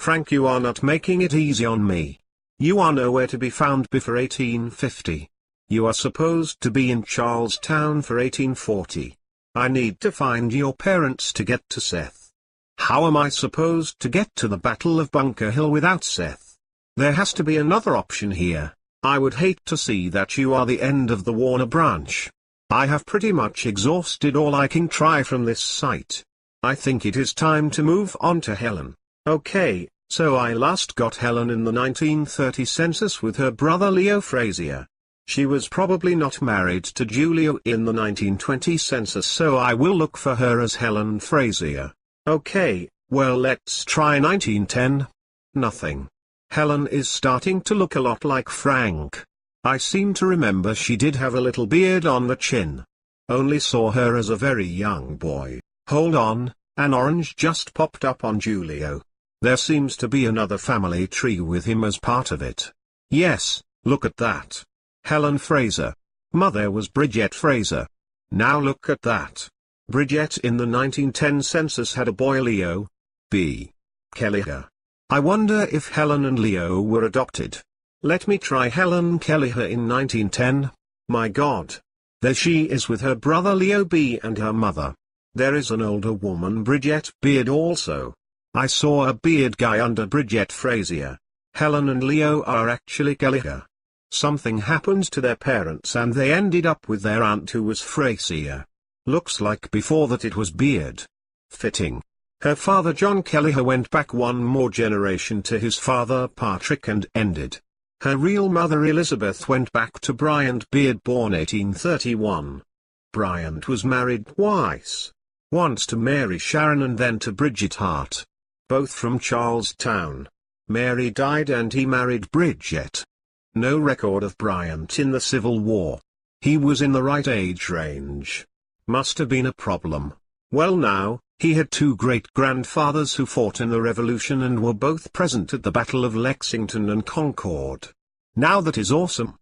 Frank, you are not making it easy on me. You are nowhere to be found before 1850. You are supposed to be in Charlestown for 1840. I need to find your parents to get to Seth. How am I supposed to get to the Battle of Bunker Hill without Seth? There has to be another option here. I would hate to see that you are the end of the Warner branch. I have pretty much exhausted all I can try from this site. I think it is time to move on to Helen. Okay, so I last got Helen in the 1930 census with her brother Leo Frazier. She was probably not married to Julio in the 1920 census, so I will look for her as Helen Frazier. Okay, well, let's try 1910. Nothing. Helen is starting to look a lot like Frank. I seem to remember she did have a little beard on the chin. Only saw her as a very young boy. Hold on, an orange just popped up on Julio. There seems to be another family tree with him as part of it. Yes, look at that. Helen Fraser. Mother was Bridget Fraser. Now look at that. Bridget in the 1910 census had a boy Leo. B. Kelliher. I wonder if Helen and Leo were adopted. Let me try Helen Kelliher in 1910. My God. There she is with her brother Leo B and her mother. There is an older woman, Bridget Beard, also. I saw a beard guy under Bridget Frazier. Helen and Leo are actually Kelliher. Something happened to their parents and they ended up with their aunt who was Frazier. Looks like before that it was Beard. Fitting. Her father John Kelliher went back one more generation to his father Patrick and ended. Her real mother Elizabeth went back to Bryant Beard, born 1831. Bryant was married twice. Once to Mary Sharon and then to Bridget Hart. Both from Charlestown. Mary died and he married Bridget. No record of Bryant in the Civil War. He was in the right age range. Must have been a problem. Well now, he had two great-grandfathers who fought in the Revolution and were both present at the Battle of Lexington and Concord. Now that is awesome.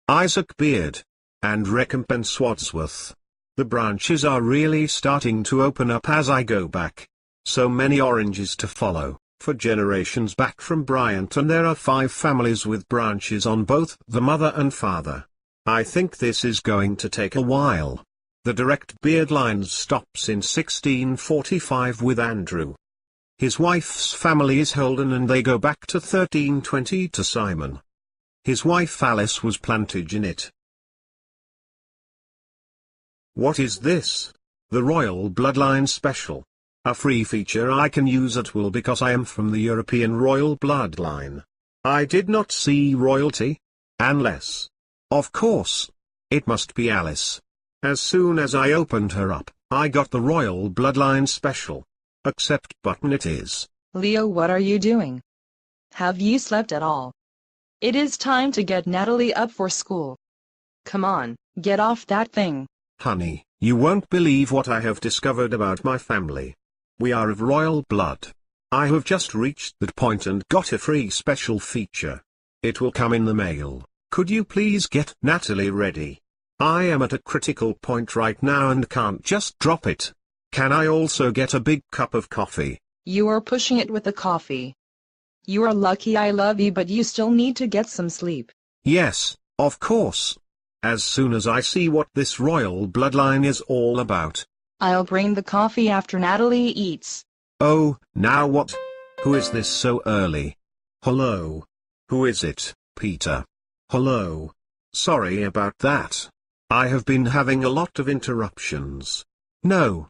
Isaac Beard. And Recompense Wadsworth. The branches are really starting to open up as I go back. So many oranges to follow, for generations back from Bryant, and there are 5 families with branches on both the mother and father. I think this is going to take a while. The direct beard line stops in 1645 with Andrew. His wife's family is Holden and they go back to 1320 to Simon. His wife Alice was Plantagenet. What is this? The Royal Bloodline Special. A free feature I can use at will because I am from the European Royal Bloodline. I did not see royalty. Unless. Of course. It must be Alice. As soon as I opened her up, I got the Royal Bloodline Special. Accept button it is. Leo, what are you doing? Have you slept at all? It is time to get Natalie up for school. Come on, get off that thing. Honey, you won't believe what I have discovered about my family. We are of royal blood. I have just reached that point and got a free special feature. It will come in the mail. Could you please get Natalie ready? I am at a critical point right now and can't just drop it. Can I also get a big cup of coffee? You are pushing it with the coffee. You are lucky I love you, but you still need to get some sleep. Yes, of course. As soon as I see what this royal bloodline is all about. I'll bring the coffee after Natalie eats. Oh, now what? Who is this so early? Hello? Who is it, Peter? Hello? Sorry about that. I have been having a lot of interruptions. No.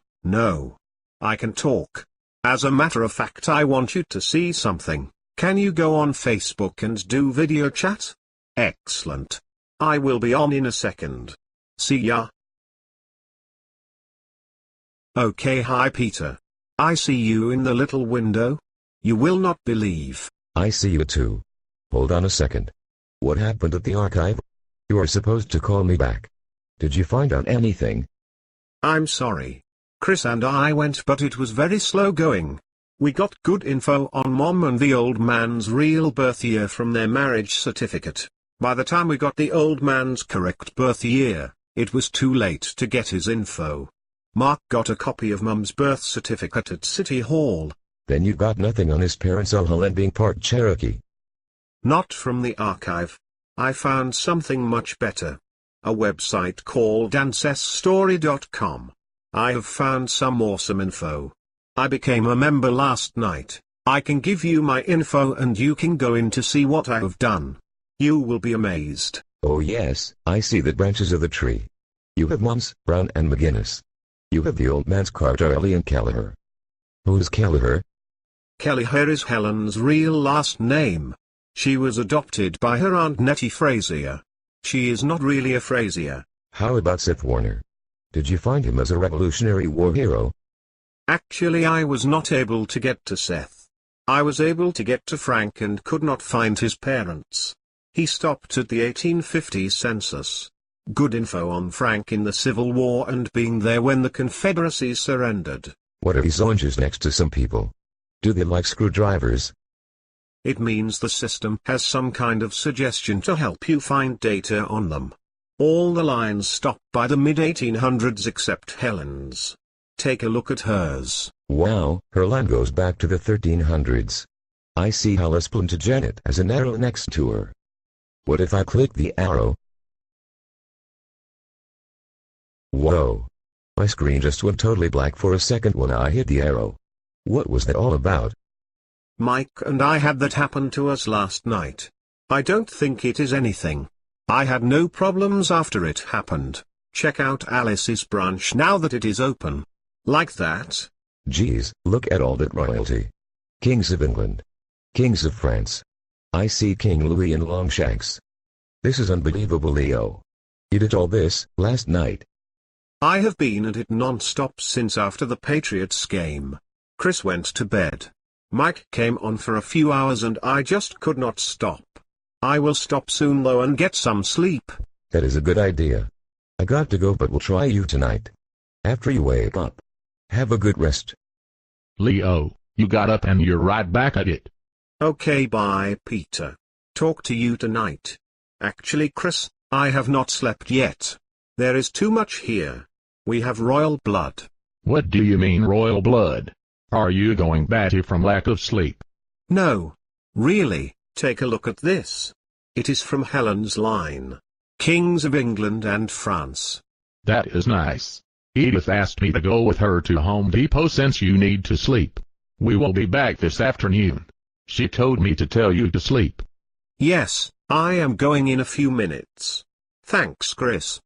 I can talk. As a matter of fact, I want you to see something. Can you go on Facebook and do video chat? Excellent. I will be on in a second. See ya. Okay, hi Peter. I see you in the little window. You will not believe. I see you too. Hold on a second. What happened at the archive? You are supposed to call me back. Did you find out anything? I'm sorry. Chris and I went, but it was very slow going. We got good info on Mom and the old man's real birth year from their marriage certificate. By the time we got the old man's correct birth year, it was too late to get his info. Mark got a copy of Mum's birth certificate at City Hall. Then you got nothing on his parents all Helen being part Cherokee. Not from the archive. I found something much better. A website called anceststory.com. I have found some awesome info. I became a member last night. I can give you my info and you can go in to see what I have done. You will be amazed. Oh yes, I see the branches of the tree. You have Moms, Brown and McGinnis. You have the old man's Carterelli and Kelleher. Who's Kelleher? Kelleher is Helen's real last name. She was adopted by her Aunt Nettie Frazier. She is not really a Frazier. How about Seth Warner? Did you find him as a Revolutionary War hero? Actually, I was not able to get to Seth. I was able to get to Frank and could not find his parents. He stopped at the 1850 census. Good info on Frank in the Civil War and being there when the Confederacy surrendered. What are these oranges next to some people? Do they like screwdrivers? It means the system has some kind of suggestion to help you find data on them. All the lines stop by the mid-1800s except Helen's. Take a look at hers. Wow, her line goes back to the 1300s. I see Alice Plantagenet as an arrow next to her. What if I click the arrow? Whoa. My screen just went totally black for a second when I hit the arrow. What was that all about? Mike and I had that happen to us last night. I don't think it is anything. I had no problems after it happened. Check out Alice's branch now that it is open. Like that. Geez, look at all that royalty. Kings of England. Kings of France. I see King Louis and Longshanks. This is unbelievable, Leo. You did all this last night. I have been at it non-stop since after the Patriots game. Chris went to bed. Mike came on for a few hours and I just could not stop. I will stop soon though and get some sleep. That is a good idea. I got to go but we'll try you tonight. After you wake up. Have a good rest. Leo, you got up and you're right back at it. Okay, bye Peter. Talk to you tonight. Actually Chris, I have not slept yet. There is too much here. We have royal blood. What do you mean royal blood? Are you going batty from lack of sleep? No. Really, take a look at this. It is from Helen's line. Kings of England and France. That is nice. Edith asked me to go with her to Home Depot since you need to sleep. We will be back this afternoon. She told me to tell you to sleep. Yes, I am going in a few minutes. Thanks, Chris.